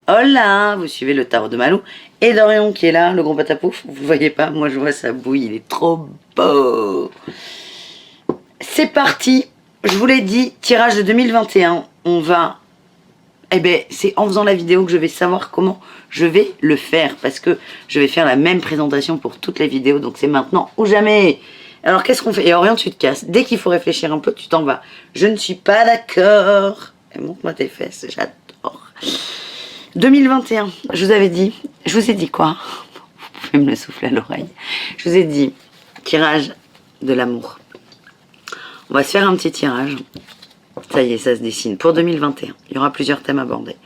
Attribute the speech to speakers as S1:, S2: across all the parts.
S1: Hola, vous suivez le tarot de Malou et Dorian qui est là, le gros patapouf. Vous le voyez pas, moi je vois sa bouille, il est trop beau. C'est parti, je vous l'ai dit, tirage de 2021, on va... Eh ben, c'est en faisant la vidéo que je vais savoir comment je vais le faire, parce que je vais faire la même présentation pour toutes les vidéos, donc c'est maintenant ou jamais. Alors qu'est-ce qu'on fait? Et Orion, tu te casses. Dès qu'il faut réfléchir un peu, tu t'en vas. Je ne suis pas d'accord. Montre-moi tes fesses, j'adore. 2021, je vous ai dit quoi? Vous pouvez me le souffler à l'oreille. Je vous ai dit, tirage de l'amour. On va se faire un petit tirage. Ça y est, ça se dessine. Pour 2021, il y aura plusieurs thèmes abordés.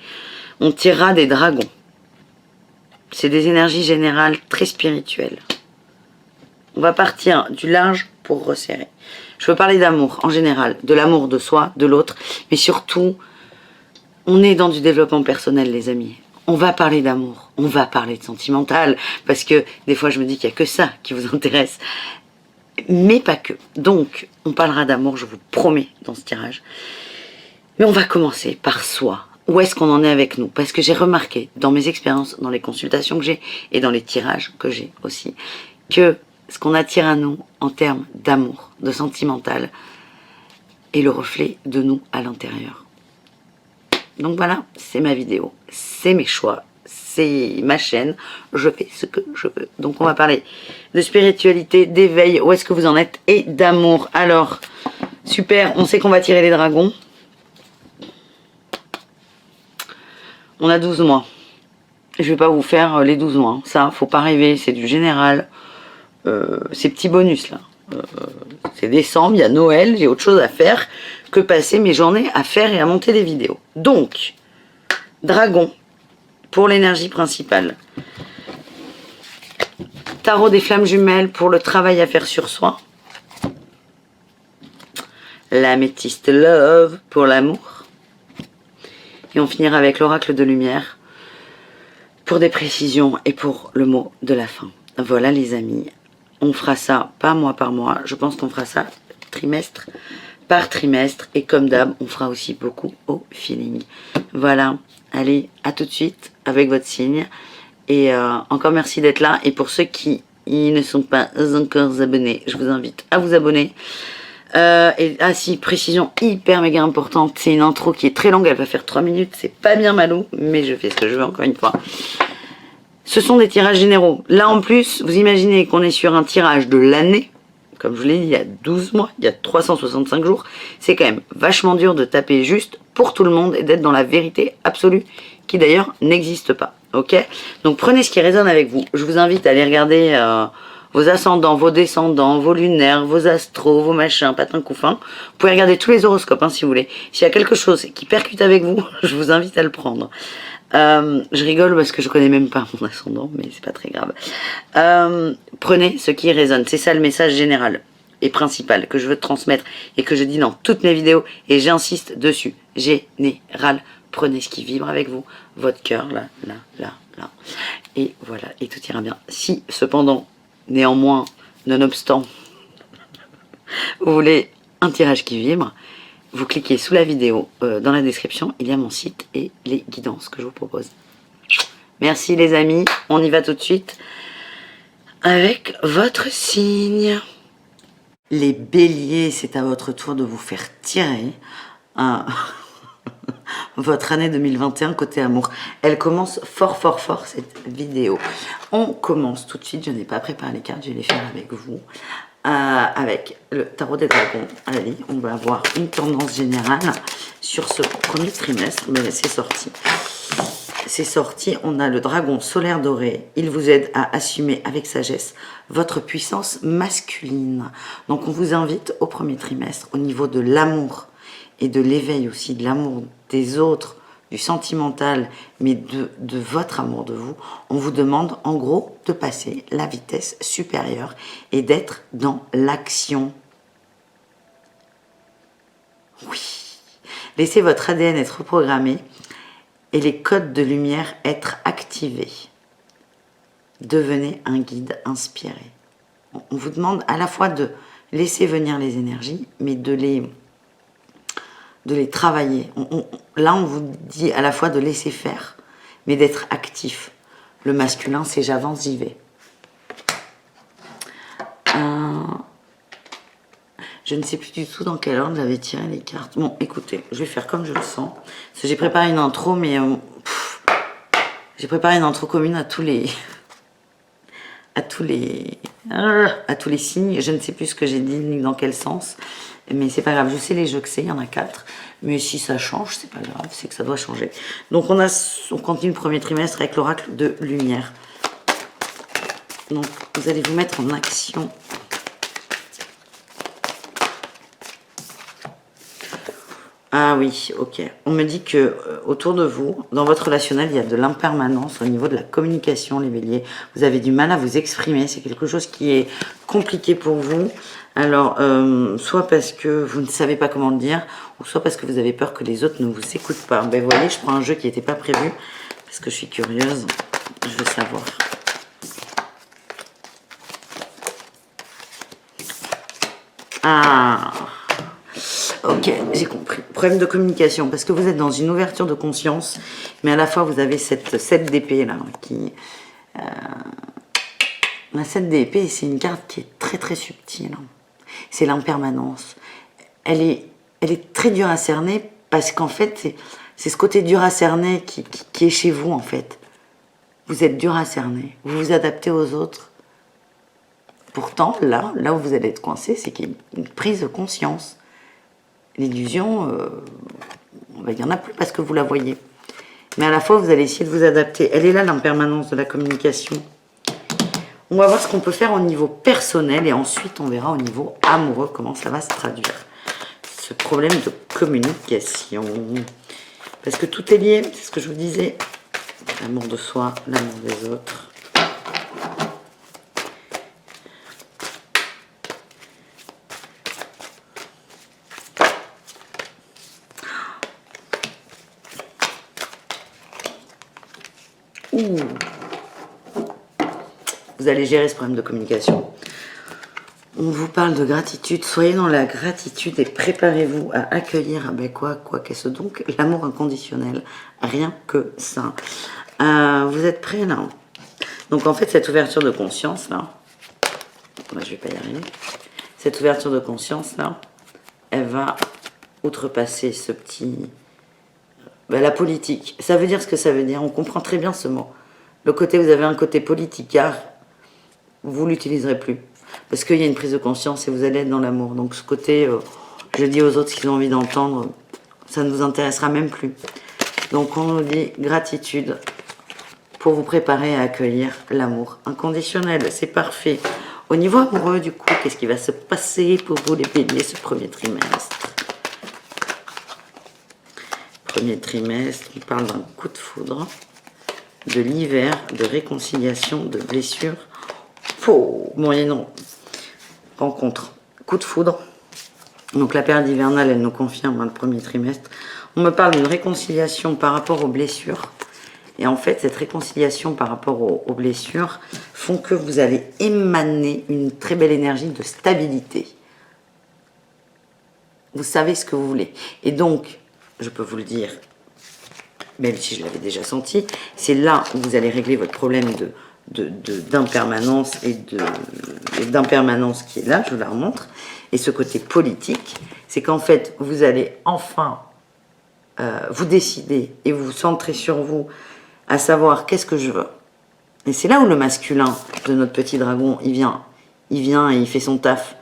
S1: On tirera des dragons. C'est des énergies générales très spirituelles. On va partir du large pour resserrer. Je veux parler d'amour en général, de l'amour de soi, de l'autre, mais surtout... On est dans du développement personnel, les amis. On va parler d'amour, on va parler de sentimental, parce que des fois je me dis qu'il n'y a que ça qui vous intéresse, mais pas que. Donc, on parlera d'amour, je vous promets, dans ce tirage. Mais on va commencer par soi. Où est-ce qu'on en est avec nous? Parce que j'ai remarqué, dans mes expériences, dans les consultations que j'ai, et dans les tirages que j'ai aussi, que ce qu'on attire à nous, en termes d'amour, de sentimental, est le reflet de nous à l'intérieur. Donc voilà, c'est ma vidéo, c'est mes choix, c'est ma chaîne, je fais ce que je veux. Donc on va parler de spiritualité, d'éveil, où est-ce que vous en êtes, et d'amour. Alors, super, on sait qu'on va tirer les dragons. On a 12 mois. Je vais pas vous faire les 12 mois, ça, faut pas rêver, c'est du général. Ces petits bonus là. C'est décembre, il y a Noël, j'ai autre chose à faire que passer mes journées à faire et à monter des vidéos. Donc, dragon, pour l'énergie principale. Tarot des flammes jumelles pour le travail à faire sur soi. L'améthyste love pour l'amour. Et on finira avec l'oracle de lumière pour des précisions et pour le mot de la fin. Voilà les amis. On fera ça pas mois par mois. Je pense qu'on fera ça trimestre par trimestre. Et comme d'hab, on fera aussi beaucoup au feeling. Voilà. Allez, à tout de suite avec votre signe. Et encore merci d'être là. Et pour ceux qui ne sont pas encore abonnés, je vous invite à vous abonner. Si, précision hyper méga importante. C'est une intro qui est très longue. Elle va faire 3 minutes. C'est pas bien Malou. Mais je fais ce que je veux encore une fois. Ce sont des tirages généraux. Là, en plus, vous imaginez qu'on est sur un tirage de l'année. Comme je vous l'ai dit, il y a 12 mois, il y a 365 jours. C'est quand même vachement dur de taper juste pour tout le monde et d'être dans la vérité absolue, qui d'ailleurs n'existe pas. Ok? Donc prenez ce qui résonne avec vous. Je vous invite à aller regarder vos ascendants, vos descendants, vos lunaires, vos astros, vos machins, patins couffins. Vous pouvez regarder tous les horoscopes, si vous voulez. S'il y a quelque chose qui percute avec vous, je vous invite à le prendre. Je rigole parce que je connais même pas mon ascendant, mais c'est pas très grave. Prenez ce qui résonne. C'est ça le message général et principal que je veux transmettre et que je dis dans toutes mes vidéos et j'insiste dessus. Général. Prenez ce qui vibre avec vous, votre cœur, là. Et voilà, et tout ira bien. Si, cependant, néanmoins, nonobstant, vous voulez un tirage qui vibre, vous cliquez sous la vidéo, dans la description, il y a mon site et les guidances que je vous propose. Merci les amis, on y va tout de suite avec votre signe. Les béliers, c'est à votre tour de vous faire tirer votre année 2021 côté amour. Elle commence fort cette vidéo. On commence tout de suite, je n'ai pas préparé les cartes, je vais les faire avec vous. Avec le tarot des dragons. Allez, on va avoir une tendance générale sur ce premier trimestre, mais c'est sorti. C'est sorti, on a le dragon solaire doré. Il vous aide à assumer avec sagesse votre puissance masculine. Donc on vous invite au premier trimestre au niveau de l'amour et de l'éveil aussi, de l'amour des autres, du sentimental, mais de votre amour de vous, on vous demande en gros de passer la vitesse supérieure et d'être dans l'action. Oui. Laissez votre ADN être reprogrammé et les codes de lumière être activés. Devenez un guide inspiré. On vous demande à la fois de laisser venir les énergies, mais de les travailler. Là, on vous dit à la fois de laisser faire, mais d'être actif. Le masculin, c'est j'avance, j'y vais. Je ne sais plus du tout dans quel ordre j'avais tiré les cartes. Bon, écoutez, je vais faire comme je le sens. Parce que j'ai préparé une intro, mais... j'ai préparé une intro commune à tous les... à tous les signes. Je ne sais plus ce que j'ai dit, ni dans quel sens. Mais c'est pas grave, je sais les jeux que c'est, il y en a 4. Mais si ça change, c'est pas grave, c'est que ça doit changer. Donc on continue le premier trimestre avec l'oracle de lumière. Donc vous allez vous mettre en action. Ah oui, ok. On me dit que autour de vous, dans votre relationnel, il y a de l'impermanence au niveau de la communication, les béliers. Vous avez du mal à vous exprimer. C'est quelque chose qui est compliqué pour vous. Alors, soit parce que vous ne savez pas comment le dire, ou soit parce que vous avez peur que les autres ne vous écoutent pas. Ben, vous voyez, je prends un jeu qui n'était pas prévu, parce que je suis curieuse. Je veux savoir. Ah, ok, j'ai compris. Problème de communication, parce que vous êtes dans une ouverture de conscience, mais à la fois vous avez cette 7 d'épée là, qui... la 7 d'épée, c'est une carte qui est très très subtile. C'est l'impermanence. Elle est très dure à cerner, parce qu'en fait, c'est ce côté dur à cerner qui est chez vous, en fait. Vous êtes dur à cerner, vous vous adaptez aux autres. Pourtant, là où vous allez être coincé, c'est qu'il y a une prise de conscience. L'illusion, il n'y en a plus parce que vous la voyez. Mais à la fois, vous allez essayer de vous adapter. Elle est là, l'impermanence de la communication. On va voir ce qu'on peut faire au niveau personnel et ensuite, on verra au niveau amoureux comment ça va se traduire. Ce problème de communication. Parce que tout est lié, c'est ce que je vous disais. L'amour de soi, l'amour des autres. Vous allez gérer ce problème de communication. On vous parle de gratitude. Soyez dans la gratitude et préparez-vous à accueillir, quoi qu'est-ce donc? L'amour inconditionnel. Rien que ça. Vous êtes prêts là? Donc en fait, cette ouverture de conscience là, je vais pas y arriver. Cette ouverture de conscience là, elle va outrepasser ce petit... la politique. Ça veut dire ce que ça veut dire. On comprend très bien ce mot. Le côté, vous avez un côté politicard, vous l'utiliserez plus. Parce qu'il y a une prise de conscience et vous allez être dans l'amour. Donc ce côté, je dis aux autres ce qu'ils ont envie d'entendre, ça ne vous intéressera même plus. Donc on nous dit gratitude pour vous préparer à accueillir l'amour inconditionnel. C'est parfait. Au niveau amoureux, du coup, qu'est-ce qui va se passer pour vous les béliers ce premier trimestre? Premier trimestre, on parle d'un coup de foudre, de l'hiver, de réconciliation, de blessure. Moyennant rencontre, coup de foudre. Donc la période hivernale, elle nous confirme le premier trimestre. On me parle d'une réconciliation par rapport aux blessures. Et en fait, cette réconciliation par rapport aux blessures font que vous allez émaner une très belle énergie de stabilité. Vous savez ce que vous voulez. Et donc, je peux vous le dire, même si je l'avais déjà senti, c'est là où vous allez régler votre problème d'impermanence et d'impermanence qui est là, je vous la remontre. Et ce côté politique, c'est qu'en fait, vous allez enfin vous décider et vous centrer sur vous, à savoir qu'est-ce que je veux. Et c'est là où le masculin de notre petit dragon, il vient et il fait son taf.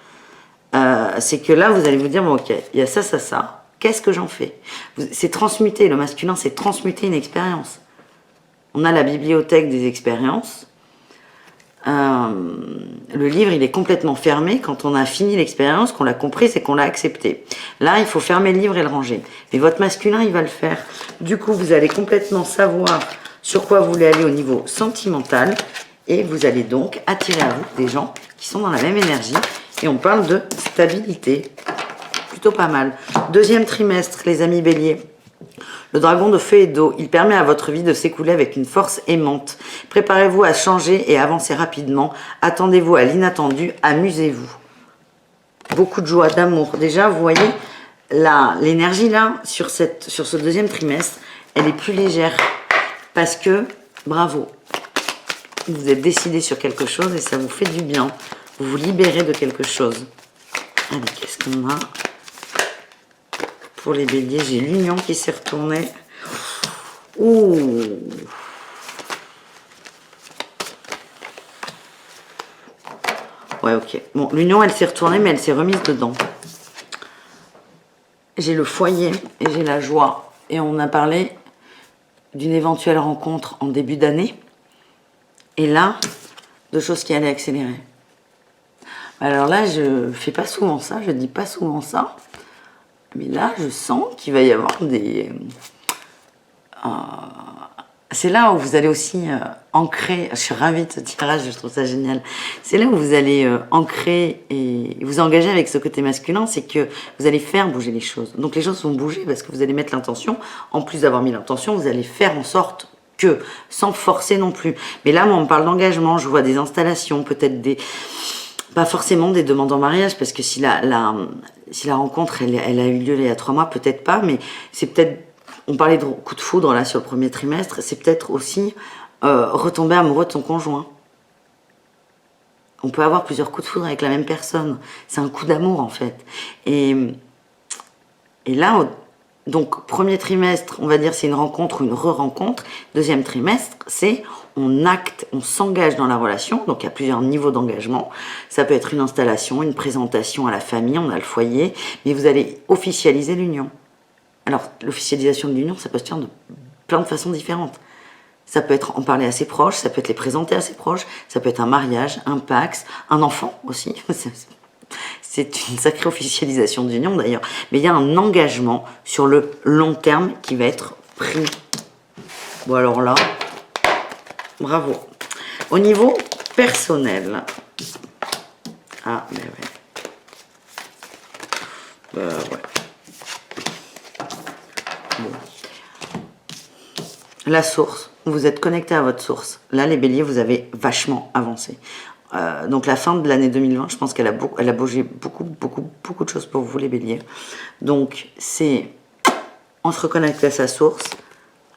S1: C'est que là, vous allez vous dire, bon, ok, il y a ça, ça, ça. Qu'est-ce que j'en fais? C'est transmuter, le masculin, c'est transmuter une expérience. On a la bibliothèque des expériences. Le livre, il est complètement fermé quand on a fini l'expérience, qu'on l'a compris, c'est qu'on l'a accepté. Là, il faut fermer le livre et le ranger. Mais votre masculin, il va le faire. Du coup, vous allez complètement savoir sur quoi vous voulez aller au niveau sentimental et vous allez donc attirer à vous des gens qui sont dans la même énergie. Et on parle de stabilité. Plutôt pas mal. Deuxième trimestre, les amis béliers. Le dragon de feu et d'eau, il permet à votre vie de s'écouler avec une force aimante. Préparez-vous à changer et avancer rapidement. Attendez-vous à l'inattendu, amusez-vous. Beaucoup de joie, d'amour. Déjà, vous voyez, l'énergie là, sur ce deuxième trimestre, elle est plus légère. Parce que, bravo, vous êtes décidé sur quelque chose et ça vous fait du bien. Vous vous libérez de quelque chose. Allez, qu'est-ce qu'on a pour les béliers? J'ai l'union qui s'est retournée. Ouh. Ouais, ok. Bon, l'union, elle s'est retournée, mais elle s'est remise dedans. J'ai le foyer et j'ai la joie. Et on a parlé d'une éventuelle rencontre en début d'année. Et là, de choses qui allaient accélérer. Alors là, je fais pas souvent ça, je dis pas souvent ça. Mais là, je sens qu'il va y avoir des... c'est là où vous allez aussi ancrer, je suis ravie de ce tirage, je trouve ça génial. C'est là où vous allez ancrer et vous engager avec ce côté masculin, c'est que vous allez faire bouger les choses. Donc les choses vont bouger parce que vous allez mettre l'intention. En plus d'avoir mis l'intention, vous allez faire en sorte que, sans forcer non plus. Mais là, moi, on me parle d'engagement, je vois des installations, peut-être des... Pas forcément des demandes en mariage, parce que si la rencontre, elle a eu lieu il y a 3 mois, peut-être pas, mais c'est peut-être... On parlait de coup de foudre là sur le premier trimestre, c'est peut-être aussi retomber amoureux de son conjoint. On peut avoir plusieurs coups de foudre avec la même personne. C'est un coup d'amour en fait. Et là, donc premier trimestre, on va dire c'est une rencontre ou une re-rencontre. Deuxième trimestre, c'est on acte, on s'engage dans la relation. Donc il y a plusieurs niveaux d'engagement. Ça peut être une installation, une présentation à la famille, on a le foyer, mais vous allez officialiser l'union. Alors, l'officialisation de l'union, ça peut se faire de plein de façons différentes. Ça peut être en parler à ses proches, ça peut être les présenter à ses proches, ça peut être un mariage, un pax, un enfant aussi. C'est une sacrée officialisation d'union d'ailleurs. Mais il y a un engagement sur le long terme qui va être pris. Bon alors là, bravo. Au niveau personnel. Ah, mais ouais. Ouais. Bon. La source, vous êtes connecté à votre source. Là, les béliers, vous avez vachement avancé. Donc la fin de l'année 2020, je pense qu'elle a bougé beaucoup de choses pour vous, les béliers. Donc, c'est... On se reconnecte à sa source,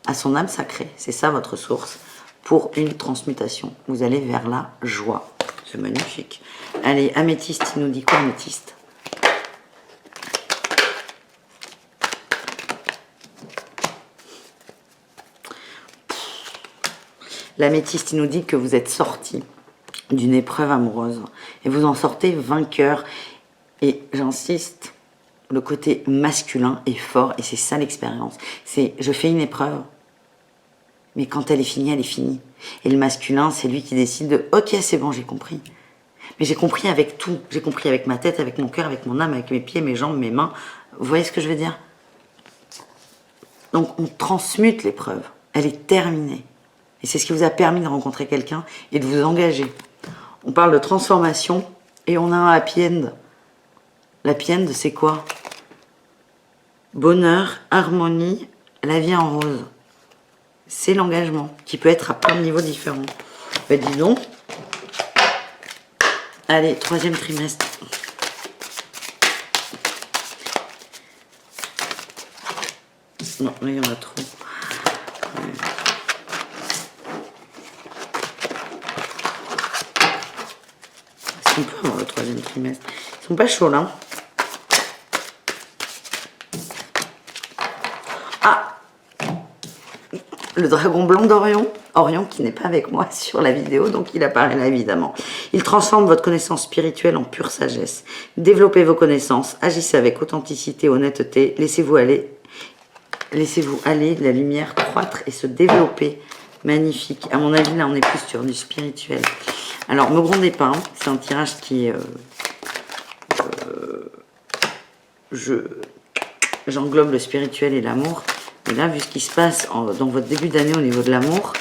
S1: à son âme sacrée. C'est ça, votre source, pour une transmutation. Vous allez vers la joie. C'est magnifique. Allez, améthyste, il nous dit quoi, améthyste? L'améthyste, il nous dit que vous êtes sorti d'une épreuve amoureuse et vous en sortez vainqueur. Et j'insiste, le côté masculin est fort et c'est ça l'expérience. C'est je fais une épreuve, mais quand elle est finie, elle est finie. Et le masculin, c'est lui qui décide de ok, c'est bon, j'ai compris. Mais j'ai compris avec tout. J'ai compris avec ma tête, avec mon cœur, avec mon âme, avec mes pieds, mes jambes, mes mains. Vous voyez ce que je veux dire? Donc on transmute l'épreuve. Elle est terminée. Et c'est ce qui vous a permis de rencontrer quelqu'un et de vous engager. On parle de transformation et on a un happy end. L'happy end, c'est quoi? Bonheur, harmonie, la vie en rose. C'est l'engagement qui peut être à plein de niveaux différents. Ben dis donc. Allez, 3e trimestre. Non, là il y en a trop. On peut avoir le 3e trimestre. Ils sont pas chauds là. Ah, le dragon blanc d'Orion. Orion qui n'est pas avec moi sur la vidéo, donc il apparaît là évidemment. Il transforme votre connaissance spirituelle en pure sagesse. Développez vos connaissances, agissez avec authenticité, honnêteté, laissez-vous aller. Laissez-vous aller, la lumière croître et se développer. Magnifique. À mon avis, là, on est plus sur du spirituel. Alors, me grondez pas, hein. C'est un tirage qui est... j'englobe le spirituel et l'amour. Et là, vu ce qui se passe dans votre début d'année au niveau de l'amour,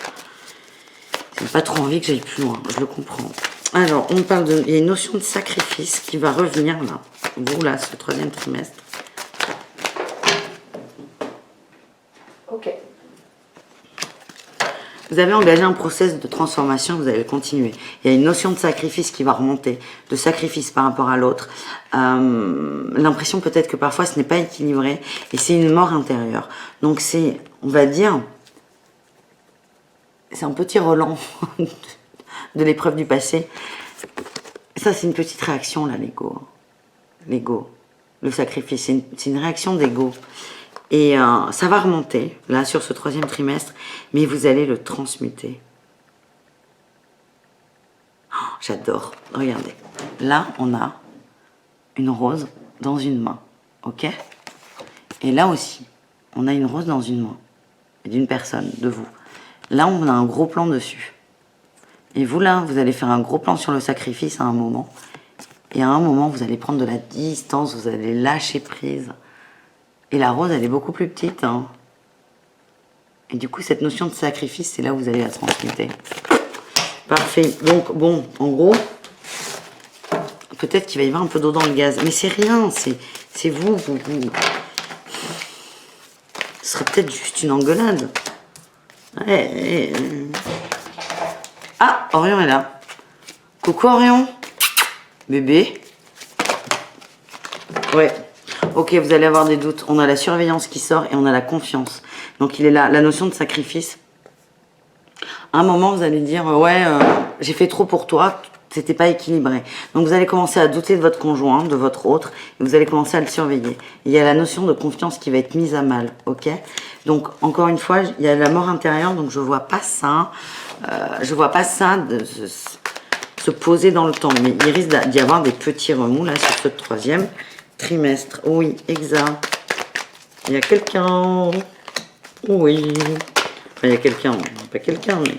S1: j'ai pas trop envie que j'aille plus loin. Je le comprends. Alors, on parle de... Il y a une notion de sacrifice qui va revenir là. Vous, là, ce 3e trimestre. Ok. Vous avez engagé un process de transformation, vous allez le continuer. Il y a une notion de sacrifice qui va remonter, de sacrifice par rapport à l'autre. L'impression peut-être que parfois ce n'est pas équilibré et c'est une mort intérieure. Donc c'est, on va dire, c'est un petit relent de l'épreuve du passé. Ça, c'est une petite réaction, là, l'ego. L'ego, le sacrifice, c'est une réaction d'ego. Et ça va remonter, là, sur ce 3e trimestre, mais vous allez le transmuter. Oh, j'adore. Regardez. Là, on a une rose dans une main. Ok? Et là aussi, on a une rose dans une main. D'une personne, de vous. Là, on a un gros plan dessus. Et vous, là, vous allez faire un gros plan sur le sacrifice à un moment. Et à un moment, vous allez prendre de la distance, vous allez lâcher prise. Et la rose, elle est beaucoup plus petite. Hein. Et du coup, cette notion de sacrifice, c'est là où vous allez la transmuter. Parfait. Donc, bon, en gros, peut-être qu'il va y avoir un peu d'eau dans le gaz. Mais c'est rien, c'est vous. Ce serait peut-être juste une engueulade. Ouais. Ah, Orion est là. Coucou Orion. Bébé. Ouais. Ok, vous allez avoir des doutes. On a la surveillance qui sort et on a la confiance. Donc il est là. La notion de sacrifice. À un moment, vous allez dire, ouais, j'ai fait trop pour toi. C'était pas équilibré. Donc vous allez commencer à douter de votre conjoint, de votre autre, et vous allez commencer à le surveiller. Il y a la notion de confiance qui va être mise à mal, ok? Donc encore une fois, il y a la mort intérieure, donc je vois pas ça. Je vois pas ça se poser dans le temps, mais il risque d'y avoir des petits remous là sur ce 3e trimestre. Oui, exact. Il y a quelqu'un. Oui. Enfin, il y a quelqu'un, pas quelqu'un, mais.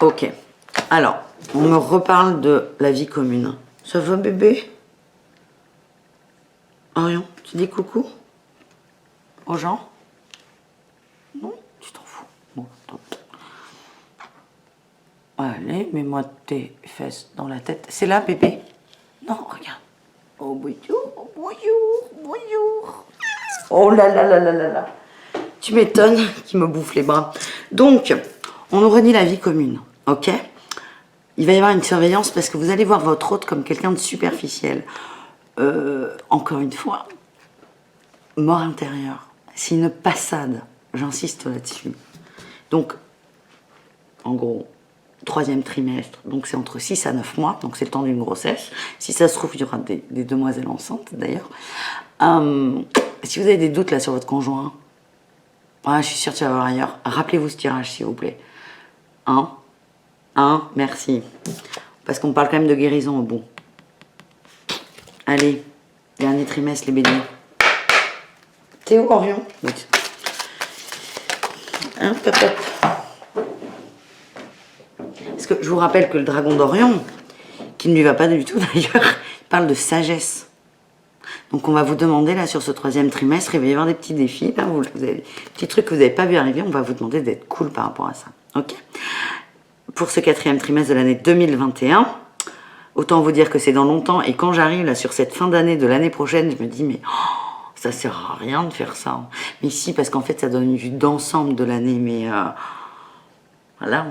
S1: Ok. Alors, on me reparle de la vie commune. Ça va, bébé? Orion, tu dis coucou aux gens? Non, tu t'en fous. Bon, attends. Allez, mets-moi tes fesses dans la tête. C'est là, bébé? Non, regarde. Oh, bonjour, bonjour, bonjour. Oh là là là là là là. Tu m'étonnes qu'il me bouffe les bras. Donc, on nous redit la vie commune, ok? Il va y avoir une surveillance parce que vous allez voir votre hôte comme quelqu'un de superficiel. Encore une fois, mort intérieure. C'est une passade. J'insiste là-dessus. Donc, en gros, 3e trimestre, donc c'est entre 6 à 9 mois, donc c'est le temps d'une grossesse. Si ça se trouve, il y aura des demoiselles enceintes d'ailleurs. Si vous avez des doutes là sur votre conjoint, je suis sûre que tu vas voir ailleurs. Rappelez-vous ce tirage, s'il vous plaît. Merci. Parce qu'on parle quand même de guérison au bout. Allez, dernier trimestre, les béliers. T'es où, Orion? Oui. Hop. Parce que je vous rappelle que le dragon d'Orion, qui ne lui va pas du tout d'ailleurs, il parle de sagesse. Donc on va vous demander là sur ce 3e trimestre, il va y avoir des petits défis, là, vous avez des petits trucs que vous n'avez pas vu arriver, on va vous demander d'être cool par rapport à ça. Ok? Pour ce 4e trimestre de l'année 2021, autant vous dire que c'est dans longtemps, et quand j'arrive là sur cette fin d'année de l'année prochaine, je me dis mais ça sert à rien de faire ça. Mais si, parce qu'en fait ça donne une vue d'ensemble de l'année, mais là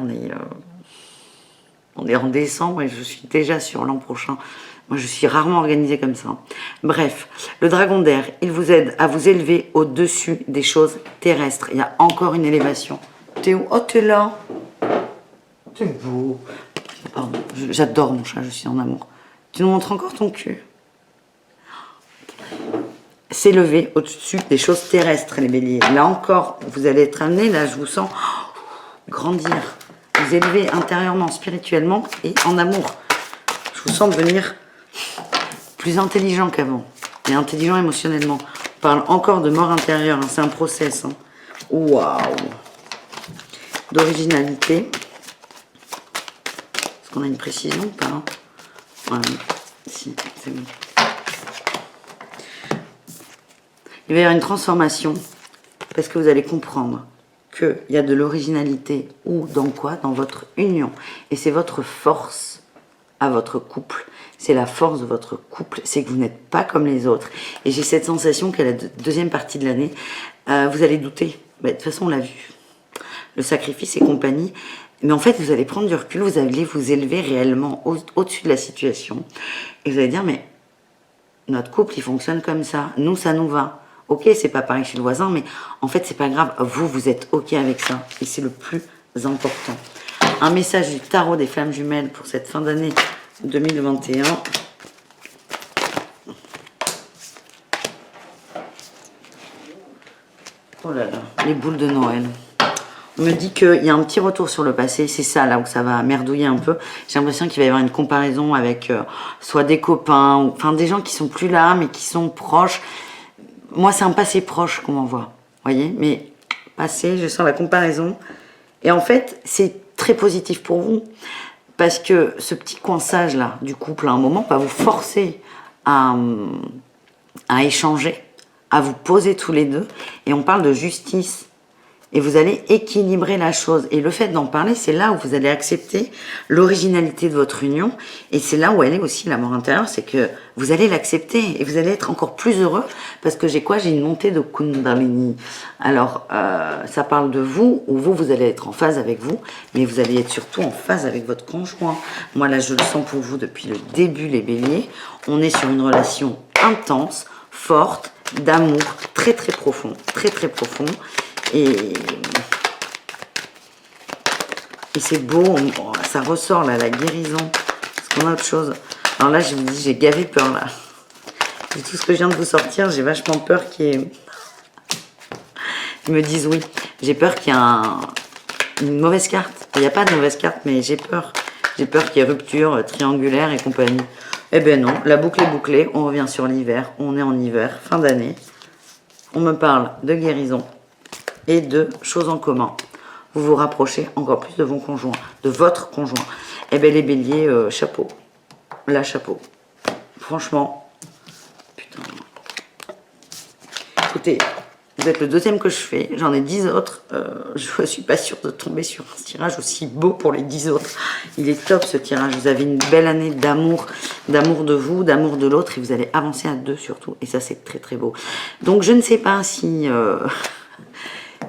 S1: on est en décembre et je suis déjà sur l'an prochain. Moi, je suis rarement organisée comme ça. Bref, le dragon d'air, il vous aide à vous élever au-dessus des choses terrestres. Il y a encore une élévation. T'es où? Oh, t'es là. T'es beau. Pardon, j'adore mon chat, je suis en amour. Tu nous montres encore ton cul. S'élever au-dessus des choses terrestres, les béliers. Là encore, vous allez être amenés, là, je vous sens grandir. Vous élever intérieurement, spirituellement et en amour. Je vous sens devenir plus intelligent qu'avant. Et intelligent émotionnellement. On parle encore de mort intérieure, hein, c'est un process. Hein. Waouh! D'originalité. Est-ce qu'on a une précision ou pas? Ouais, si, c'est bon. Il va y avoir une transformation parce que vous allez comprendre qu'il y a de l'originalité ou dans quoi? Dans votre union. Et c'est votre force à votre couple. C'est la force de votre couple. C'est que vous n'êtes pas comme les autres. Et j'ai cette sensation qu'à la deuxième partie de l'année, vous allez douter. De toute façon, on l'a vu. Le sacrifice et compagnie. Mais en fait, vous allez prendre du recul. Vous allez vous élever réellement au-dessus de la situation. Et vous allez dire, mais notre couple, il fonctionne comme ça. Nous, ça nous va. Ok, c'est pas pareil chez le voisin, mais en fait, c'est pas grave. Vous, vous êtes ok avec ça. Et c'est le plus important. Un message du tarot des flammes jumelles pour cette fin d'année 2021. Oh là là, les boules de Noël. On me dit qu'il y a un petit retour sur le passé. C'est ça, là où ça va merdouiller un peu. J'ai l'impression qu'il va y avoir une comparaison avec soit des copains, ou, enfin des gens qui sont plus là, mais qui sont proches. Moi, c'est un passé proche qu'on m'envoie. Vous voyez? Mais passé, je sens la comparaison. Et en fait, c'est très positif pour vous. Parce que ce petit coinçage-là du couple, à un moment, va vous forcer à échanger, à vous poser tous les deux. Et on parle de justice. Et vous allez équilibrer la chose. Et le fait d'en parler, c'est là où vous allez accepter l'originalité de votre union. Et c'est là où elle est aussi, la mort intérieure, c'est que vous allez l'accepter. Et vous allez être encore plus heureux. Parce que j'ai quoi? J'ai une montée de Kundalini. Alors, ça parle de vous, où vous allez être en phase avec vous. Mais vous allez être surtout en phase avec votre conjoint. Moi, là, je le sens pour vous depuis le début, les béliers. On est sur une relation intense, forte, d'amour, très très profond. Très très profond. Et c'est beau, ça ressort là, la guérison. Parce qu'on a autre chose. Alors là, je vous dis, j'ai gavé peur là. De tout ce que je viens de vous sortir, j'ai vachement peur qu'il y ait... Ils me disent oui. J'ai peur qu'il y ait une mauvaise carte. Il n'y a pas de mauvaise carte, mais j'ai peur. J'ai peur qu'il y ait rupture triangulaire et compagnie. Eh ben non, la boucle est bouclée. On revient sur l'hiver. On est en hiver, fin d'année. On me parle de guérison. Et de choses en commun. Vous vous rapprochez encore plus de vos conjoints, de votre conjoint. Eh bien, les béliers, chapeau. Là, chapeau. Franchement, putain. Écoutez, vous êtes le deuxième que je fais. J'en ai 10 autres. Je ne suis pas sûre de tomber sur un tirage aussi beau pour les 10 autres. Il est top, ce tirage. Vous avez une belle année d'amour de vous, d'amour de l'autre. Et vous allez avancer à deux, surtout. Et ça, c'est très, très beau. Donc, je ne sais pas si...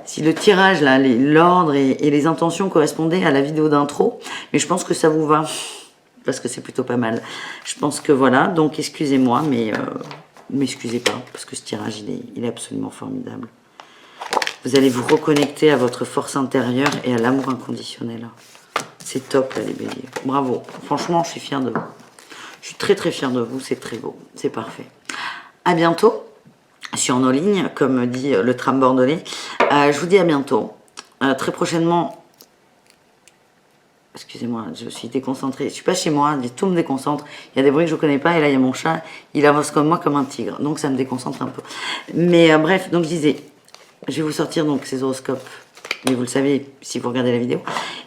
S1: si le tirage, là, l'ordre et les intentions correspondaient à la vidéo d'intro, mais je pense que ça vous va, parce que c'est plutôt pas mal. Je pense que voilà, donc excusez-moi, mais m'excusez pas, parce que ce tirage, il est absolument formidable. Vous allez vous reconnecter à votre force intérieure et à l'amour inconditionnel. C'est top, là, les béliers. Bravo. Franchement, je suis fière de vous. Je suis très, très fière de vous. C'est très beau. C'est parfait. À bientôt. Sur nos lignes, comme dit le tram bordelais. Je vous dis à bientôt. Très prochainement, excusez-moi, je suis déconcentrée. Je ne suis pas chez moi, tout me déconcentre. Il y a des bruits que je ne connais pas et là, il y a mon chat. Il avance comme moi, comme un tigre. Donc, ça me déconcentre un peu. Mais bref, donc je disais, je vais vous sortir donc ces horoscopes. Mais vous le savez si vous regardez la vidéo.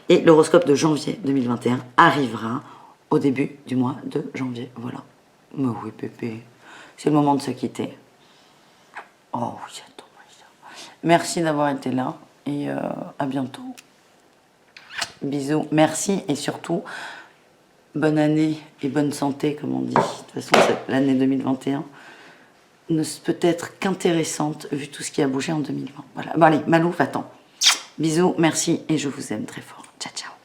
S1: Et l'horoscope de janvier 2021 arrivera au début du mois de janvier. Voilà. Mais oui, pépé. C'est le moment de se quitter. Oh oui, j'adore ça. Merci d'avoir été là et à bientôt. Bisous, merci et surtout, bonne année et bonne santé, comme on dit. De toute façon, l'année 2021 ne peut être qu'intéressante vu tout ce qui a bougé en 2020. Voilà. Bon allez, Malou, va-t'en. Bisous, merci et je vous aime très fort. Ciao, ciao.